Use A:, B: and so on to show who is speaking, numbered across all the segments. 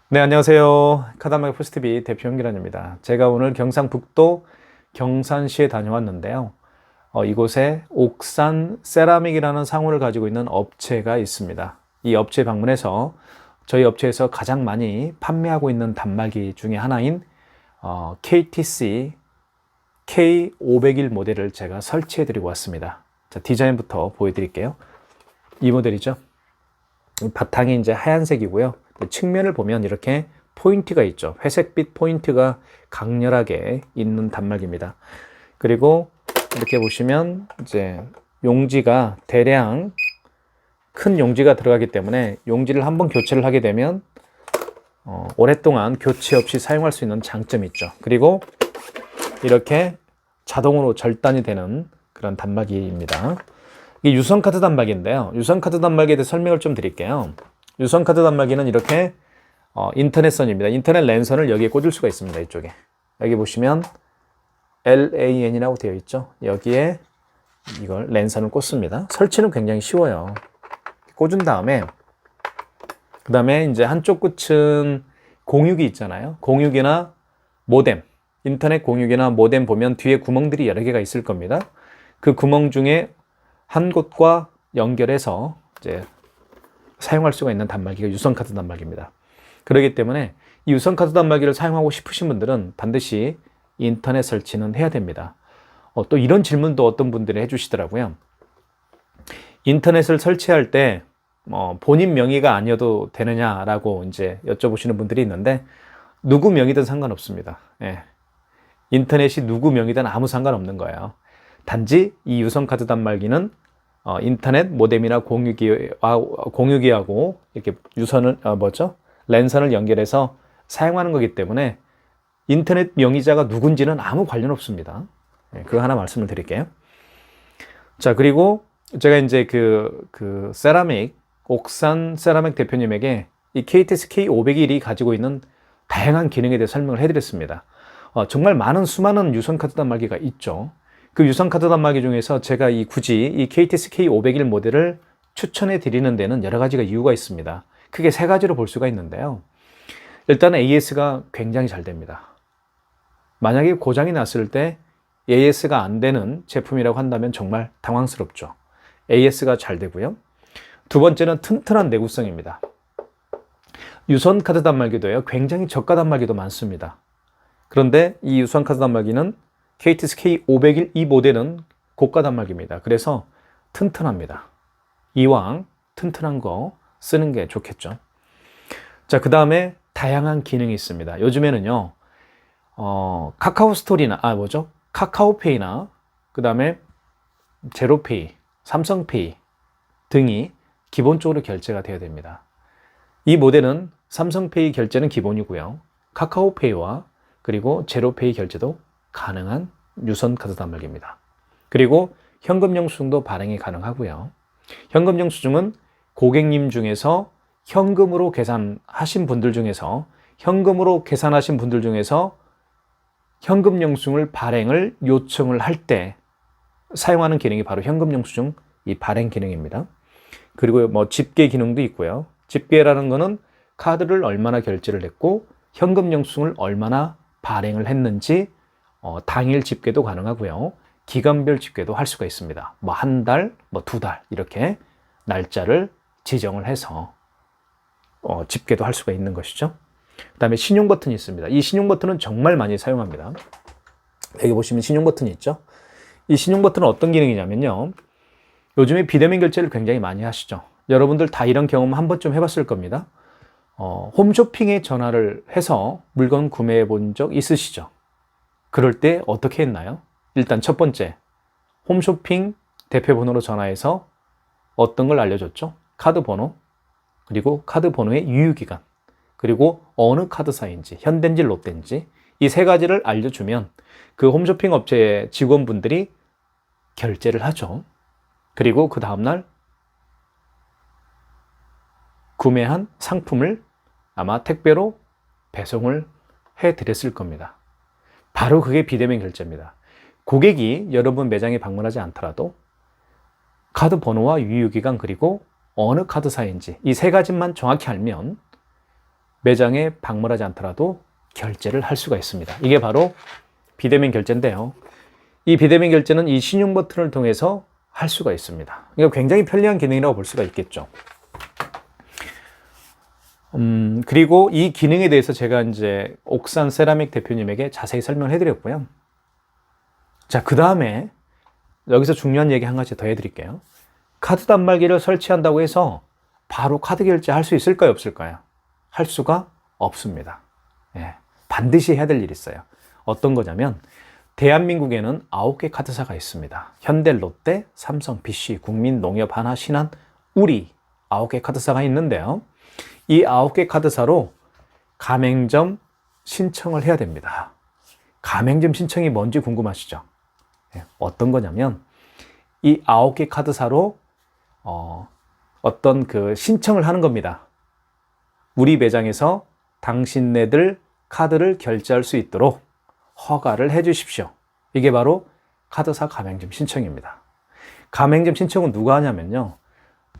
A: 네, 안녕하세요. 카다마의 포스티비 대표 현기란입니다. 제가 오늘 경상북도 경산시에 다녀왔는데요. 이곳에 옥산 세라믹이라는 상호를 가지고 있는 업체가 있습니다. 이 업체 방문해서 저희 업체에서 가장 많이 판매하고 있는 단말기 중에 하나인 KTC K501 모델을 제가 설치해 드리고 왔습니다. 자, 디자인부터 보여드릴게요. 이 모델이죠. 바탕이 이제 하얀색이고요. 측면을 보면 이렇게 포인트가 있죠. 회색빛 포인트가 강렬하게 있는 단말기입니다. 그리고 이렇게 보시면 이제 용지가 대량 큰 용지가 들어가기 때문에 용지를 한번 교체를 하게 되면 오랫동안 교체 없이 사용할 수 있는 장점이 있죠. 그리고 이렇게 자동으로 절단이 되는 그런 단말기입니다. 이게 유선카드 단말기인데요. 유선카드 단말기에 대해 설명을 좀 드릴게요. 유선카드 단말기는 이렇게 인터넷선입니다. 인터넷 랜선을 여기에 꽂을 수가 있습니다. 이쪽에. 여기 보시면 LAN이라고 되어 있죠. 여기에 이걸 랜선을 꽂습니다. 설치는 굉장히 쉬워요. 꽂은 다음에 그 다음에 이제 한쪽 끝은 공유기 있잖아요. 공유기나 모뎀, 인터넷 공유기나 모뎀 보면 뒤에 구멍들이 여러 개가 있을 겁니다. 그 구멍 중에 한 곳과 연결해서 이제 사용할 수가 있는 단말기가 유선카드 단말기입니다. 그렇기 때문에 이 유선카드 단말기를 사용하고 싶으신 분들은 반드시 인터넷 설치는 해야 됩니다. 또 이런 질문도 어떤 분들이 해주시더라고요. 인터넷을 설치할 때 본인 명의가 아니어도 되느냐라고 이제 여쭤보시는 분들이 있는데 누구 명의든 상관없습니다. 예. 인터넷이 누구 명의든 아무 상관없는 거예요. 단지 이 유선카드 단말기는 인터넷 모뎀이나 공유기하고 이렇게 유선을 랜선을 연결해서 사용하는 거기 때문에 인터넷 명의자가 누군지는 아무 관련 없습니다. 그거 하나 말씀을 드릴게요. 자, 그리고 제가 이제 그 세라믹 옥산 세라믹 대표님에게 이 KTS K501이 가지고 있는 다양한 기능에 대해 설명을 해드렸습니다. 정말 많은 수많은 유선카드 단말기가 있죠. 그 유선카드 단말기 중에서 제가 굳이 이 KTS K501 모델을 추천해 드리는 데는 여러 가지가 이유가 있습니다. 크게 세 가지로 볼 수가 있는데요. 일단 AS가 굉장히 잘 됩니다. 만약에 고장이 났을 때 AS가 안 되는 제품이라고 한다면 정말 당황스럽죠. AS가 잘 되고요. 두 번째는 튼튼한 내구성입니다. 유선카드 단말기도요, 굉장히 저가 단말기도 많습니다. 그런데 이 유선카드 단말기는 KTS K501 이 모델은 고가 단말기입니다. 그래서 튼튼합니다. 이왕 튼튼한 거 쓰는 게 좋겠죠. 자, 그 다음에 다양한 기능이 있습니다. 요즘에는요, 카카오 스토리나, 카카오페이나, 그 다음에 제로페이, 삼성페이 등이 기본적으로 결제가 되어야 됩니다. 이 모델은 삼성페이 결제는 기본이고요. 카카오페이와 그리고 제로페이 결제도 가능한 유선카드 단말기입니다. 그리고 현금 영수증도 발행이 가능하고요. 현금 영수증은 고객님 중에서 현금으로 계산하신 분들 중에서 현금 영수증을 발행을 요청을 할 때 사용하는 기능이 바로 현금 영수증 이 발행 기능입니다. 그리고 집계 기능도 있고요. 집계라는 거는 카드를 얼마나 결제를 했고 현금 영수증을 얼마나 발행을 했는지 당일 집계도 가능하고요. 기간별 집계도 할 수가 있습니다. 한 달, 두 달 이렇게 날짜를 지정을 해서 집계도 할 수가 있는 것이죠. 그 다음에 신용 버튼이 있습니다. 이 신용 버튼은 정말 많이 사용합니다. 여기 보시면 신용 버튼이 있죠. 이 신용 버튼은 어떤 기능이냐면요. 요즘에 비대면 결제를 굉장히 많이 하시죠. 여러분들 다 이런 경험 한 번쯤 해봤을 겁니다. 홈쇼핑에 전화를 해서 물건 구매해 본 적 있으시죠? 그럴 때 어떻게 했나요? 일단 첫 번째, 홈쇼핑 대표번호로 전화해서 어떤 걸 알려줬죠? 카드 번호, 그리고 카드 번호의 유효기간, 그리고 어느 카드사인지, 현대인지 롯데인지 이 세 가지를 알려주면 그 홈쇼핑 업체의 직원분들이 결제를 하죠. 그리고 그 다음날 구매한 상품을 아마 택배로 배송을 해드렸을 겁니다. 바로 그게 비대면 결제입니다. 고객이 여러분 매장에 방문하지 않더라도 카드 번호와 유효기간 그리고 어느 카드사인지 이 세 가지만 정확히 알면 매장에 방문하지 않더라도 결제를 할 수가 있습니다. 이게 바로 비대면 결제인데요. 이 비대면 결제는 이 신용 버튼을 통해서 할 수가 있습니다. 이거 굉장히 편리한 기능이라고 볼 수가 있겠죠. 그리고 이 기능에 대해서 제가 이제 옥산 세라믹 대표님에게 자세히 설명을 해드렸고요. 자, 그 다음에 여기서 중요한 얘기 한 가지 더 해드릴게요. 카드 단말기를 설치한다고 해서 바로 카드 결제할 수 있을까요? 없을까요? 할 수가 없습니다. 예, 반드시 해야 될 일이 있어요. 어떤 거냐면 대한민국에는 9개 카드사가 있습니다. 현대, 롯데, 삼성, BC, 국민, 농협, 하나, 신한, 우리 9개 카드사가 있는데요. 이 9개 카드사로 가맹점 신청을 해야 됩니다. 가맹점 신청이 뭔지 궁금하시죠? 예, 어떤 거냐면 이 9개 카드사로 어떤 그 신청을 하는 겁니다. 우리 매장에서 당신네들 카드를 결제할 수 있도록 허가를 해 주십시오. 이게 바로 카드사 가맹점 신청입니다. 가맹점 신청은 누가 하냐면요,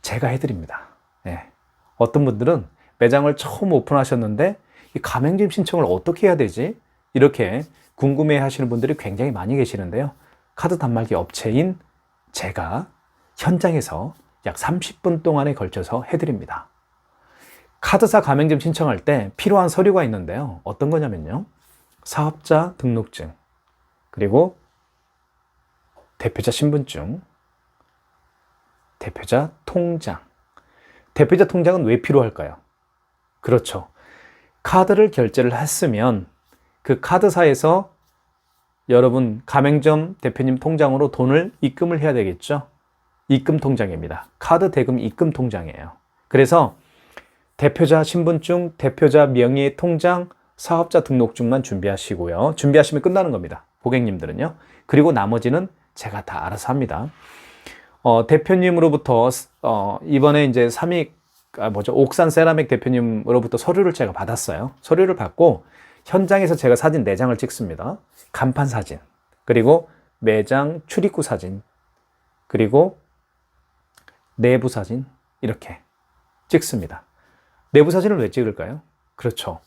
A: 제가 해드립니다. 네. 어떤 분들은 매장을 처음 오픈하셨는데 이 가맹점 신청을 어떻게 해야 되지? 이렇게 궁금해 하시는 분들이 굉장히 많이 계시는데요. 카드 단말기 업체인 제가 현장에서 약 30분 동안에 걸쳐서 해드립니다. 카드사 가맹점 신청할 때 필요한 서류가 있는데요. 어떤 거냐면요, 사업자 등록증, 그리고 대표자 신분증, 대표자 통장. 대표자 통장은 왜 필요할까요? 그렇죠. 카드를 결제를 했으면 그 카드사에서 여러분 가맹점 대표님 통장으로 돈을 입금을 해야 되겠죠. 입금 통장입니다. 카드 대금 입금 통장이에요. 그래서 대표자 신분증, 대표자 명의 통장, 사업자 등록증만 준비하시고요. 준비하시면 끝나는 겁니다. 고객님들은요. 그리고 나머지는 제가 다 알아서 합니다. 대표님으로부터 이번에 이제 옥산 세라믹 대표님으로부터 서류를 제가 받았어요. 서류를 받고 현장에서 제가 사진 4장을 찍습니다. 간판 사진, 그리고 매장 출입구 사진, 그리고 내부 사진, 이렇게 찍습니다. 내부 사진을 왜 찍을까요? 그렇죠.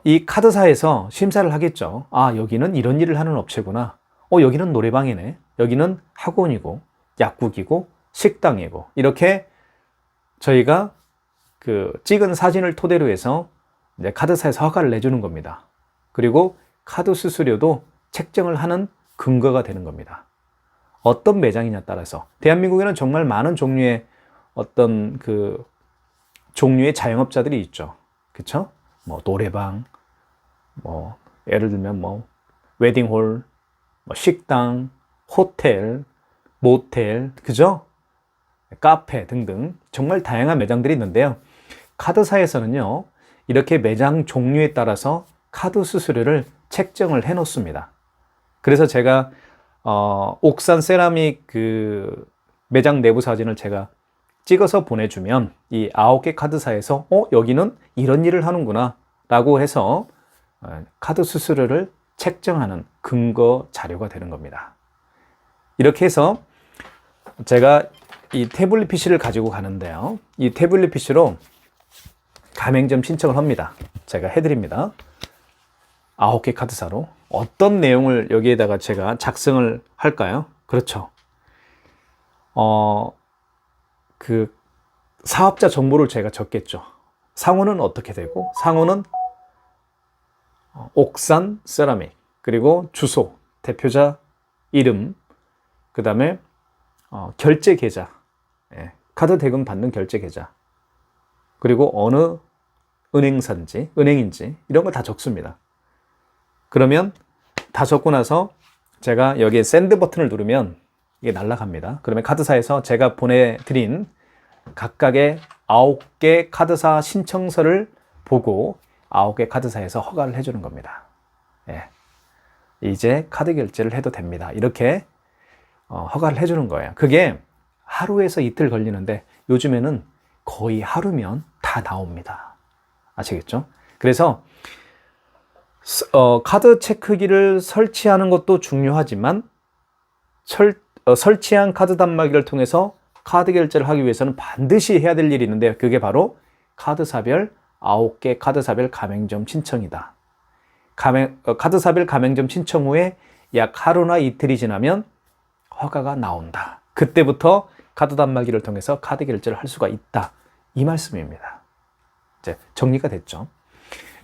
A: 이 카드사에서 심사를 하겠죠. 아, 여기는 이런 일을 하는 업체구나. 여기는 노래방이네. 여기는 학원이고, 약국이고, 식당이고. 이렇게 저희가 그 찍은 사진을 토대로 해서 이제 카드사에서 허가를 내주는 겁니다. 그리고 카드 수수료도 책정을 하는 근거가 되는 겁니다. 어떤 매장이냐 따라서 대한민국에는 정말 많은 종류의 어떤 그 종류의 자영업자들이 있죠. 그렇죠? 뭐 노래방, 뭐 예를 들면 뭐 웨딩홀, 뭐 식당, 호텔, 모텔, 그죠? 카페 등등 정말 다양한 매장들이 있는데요. 카드사에서는요, 이렇게 매장 종류에 따라서 카드 수수료를 책정을 해 놓습니다. 그래서 제가 옥산 세라믹 그 매장 내부 사진을 제가 찍어서 보내주면 이 9개 카드사에서 여기는 이런 일을 하는구나 라고 해서 카드 수수료를 책정하는 근거 자료가 되는 겁니다. 이렇게 해서 제가 이 태블릿 PC를 가지고 가는데요. 이 태블릿 PC로 가맹점 신청을 합니다. 제가 해드립니다. 9개 카드사로 어떤 내용을 여기에다가 제가 작성을 할까요? 그렇죠. 그 사업자 정보를 제가 적겠죠. 상호는 어떻게 되고, 상호는 옥산 세라믹, 그리고 주소, 대표자 이름, 그 다음에 결제 계좌, 카드 대금 받는 결제 계좌, 그리고 어느 은행인지 이런 걸 다 적습니다. 그러면 다 적고 나서 제가 여기에 샌드 버튼을 누르면 이게 날아갑니다. 그러면 카드사에서 제가 보내드린 각각의 9개 카드사 신청서를 보고 9개 카드사에서 허가를 해주는 겁니다. 이제 카드 결제를 해도 됩니다. 이렇게 허가를 해주는 거예요. 그게 하루에서 이틀 걸리는데 요즘에는 거의 하루면 다 나옵니다. 아시겠죠? 그래서 카드 체크기를 설치하는 것도 중요하지만 설치한 카드 단말기를 통해서 카드 결제를 하기 위해서는 반드시 해야 될 일이 있는데 그게 바로 카드사별 9개 카드사별 가맹점 신청이다. 카드사별 가맹점 신청 후에 약 하루나 이틀이 지나면 허가가 나온다. 그때부터 카드 단말기를 통해서 카드 결제를 할 수가 있다. 이 말씀입니다. 이제 정리가 됐죠.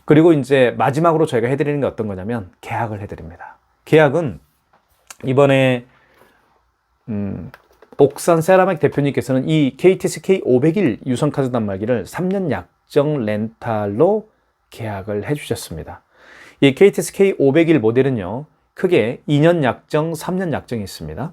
A: 그리고 이제 마지막으로 저희가 해드리는 게 어떤 거냐면 계약을 해드립니다. 계약은 이번에 옥산 세라믹 대표님께서는 이 KTSK 500일 유선카드 단말기를 3년 약정 렌탈로 계약을 해주셨습니다. 이 KTSK 500일 모델은요, 크게 2년 약정, 3년 약정이 있습니다.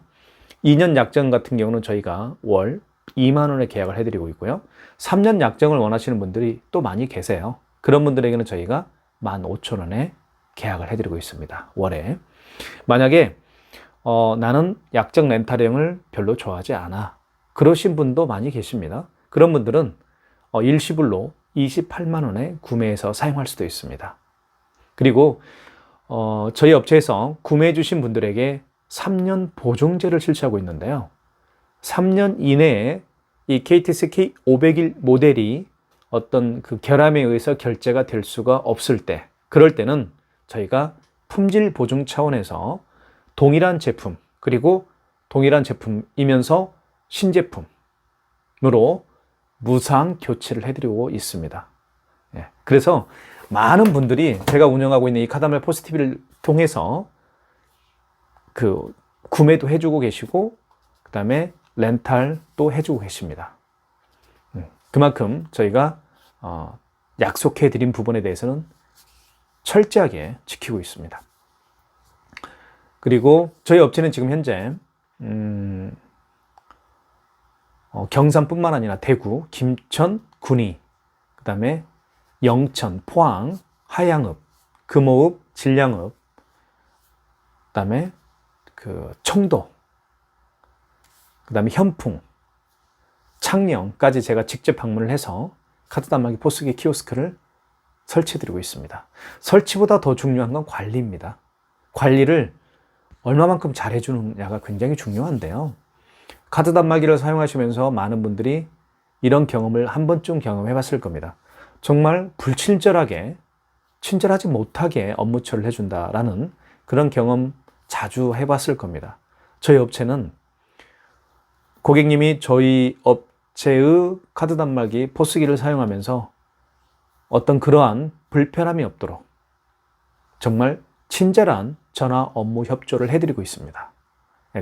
A: 2년 약정 같은 경우는 저희가 월 2만 원에 계약을 해드리고 있고요. 3년 약정을 원하시는 분들이 또 많이 계세요. 그런 분들에게는 저희가 15,000원에 계약을 해드리고 있습니다. 월에. 만약에 나는 약정 렌탈형을 별로 좋아하지 않아. 그러신 분도 많이 계십니다. 그런 분들은 일시불로 28만 원에 구매해서 사용할 수도 있습니다. 그리고 저희 업체에서 구매해 주신 분들에게 3년 보증제를 실시하고 있는데요. 3년 이내에 이 KTSK 500일 모델이 어떤 그 결함에 의해서 결제가 될 수가 없을 때, 그럴 때는 저희가 품질 보증 차원에서 동일한 제품, 그리고 동일한 제품이면서 신제품으로 무상 교체를 해드리고 있습니다. 그래서 많은 분들이 제가 운영하고 있는 이 카다말 포스TV를 통해서 그 구매도 해주고 계시고, 그 다음에 렌탈도 해주고 계십니다. 그만큼 저희가 약속해드린 부분에 대해서는 철저하게 지키고 있습니다. 그리고 저희 업체는 지금 현재 경산뿐만 아니라 대구, 김천, 군위, 그 다음에 영천, 포항, 하양읍, 금호읍, 진량읍, 그 다음에 청도, 그 다음에 현풍, 창녕까지 제가 직접 방문을 해서 카드 단말기 포스기 키오스크를 설치해드리고 있습니다. 설치보다 더 중요한 건 관리입니다. 관리를 얼마만큼 잘해주느냐가 굉장히 중요한데요. 카드 단말기를 사용하시면서 많은 분들이 이런 경험을 한 번쯤 경험해 봤을 겁니다. 정말 불친절하게, 친절하지 못하게 업무 처리를 해준다라는 그런 경험 자주 해봤을 겁니다. 저희 업체는 고객님이 저희 업체의 카드 단말기 포스기를 사용하면서 어떤 그러한 불편함이 없도록 정말 친절한 전화 업무 협조를 해드리고 있습니다.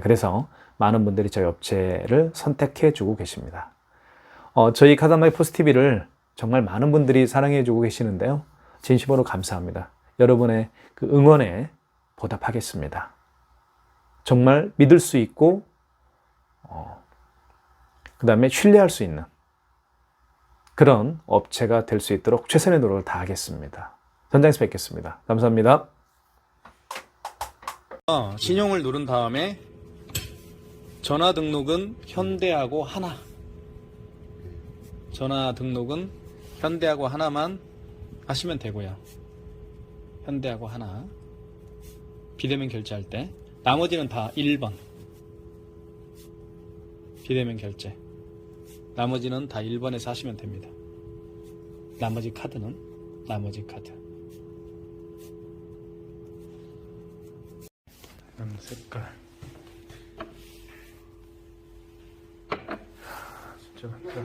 A: 그래서 많은 분들이 저희 업체를 선택해 주고 계십니다. 저희 카드 단말기 포스TV를 정말 많은 분들이 사랑해 주고 계시는데요. 진심으로 감사합니다. 여러분의 그 응원에 보답하겠습니다. 정말 믿을 수 있고 그 다음에 신뢰할 수 있는 그런 업체가 될 수 있도록 최선의 노력을 다하겠습니다. 현장에서 뵙겠습니다. 감사합니다. 신용을 누른 다음에 전화 등록은 현대하고 하나, 전화 등록은 현대하고 하나만 하시면 되고요. 현대하고 하나, 비대면 결제할 때 나머지는 다 1번 비대면 결제, 나머지는 다 1번에서 하시면 됩니다. 나머지 카드는 나머지 카드. 색깔 진짜 많다.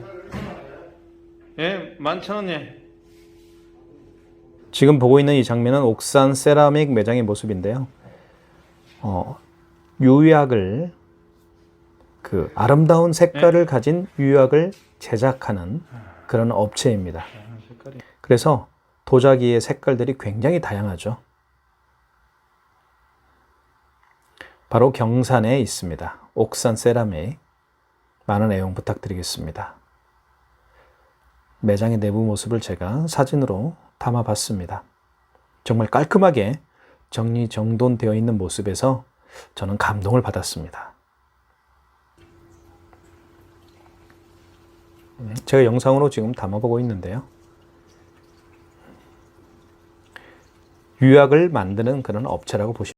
A: 예, 11,000원. 지금 보고 있는 이 장면은 옥산 세라믹 매장의 모습인데요. 유약을 그 아름다운 색깔을 가진 유약을 제작하는 그런 업체입니다. 그래서 도자기의 색깔들이 굉장히 다양하죠. 바로 경산에 있습니다. 옥산 세라믹. 많은 애용 부탁드리겠습니다. 매장의 내부 모습을 제가 사진으로 담아봤습니다. 정말 깔끔하게 정리정돈되어 있는 모습에서 저는 감동을 받았습니다. 제가 영상으로 지금 담아보고 있는데요. 유약을 만드는 그런 업체라고 보시면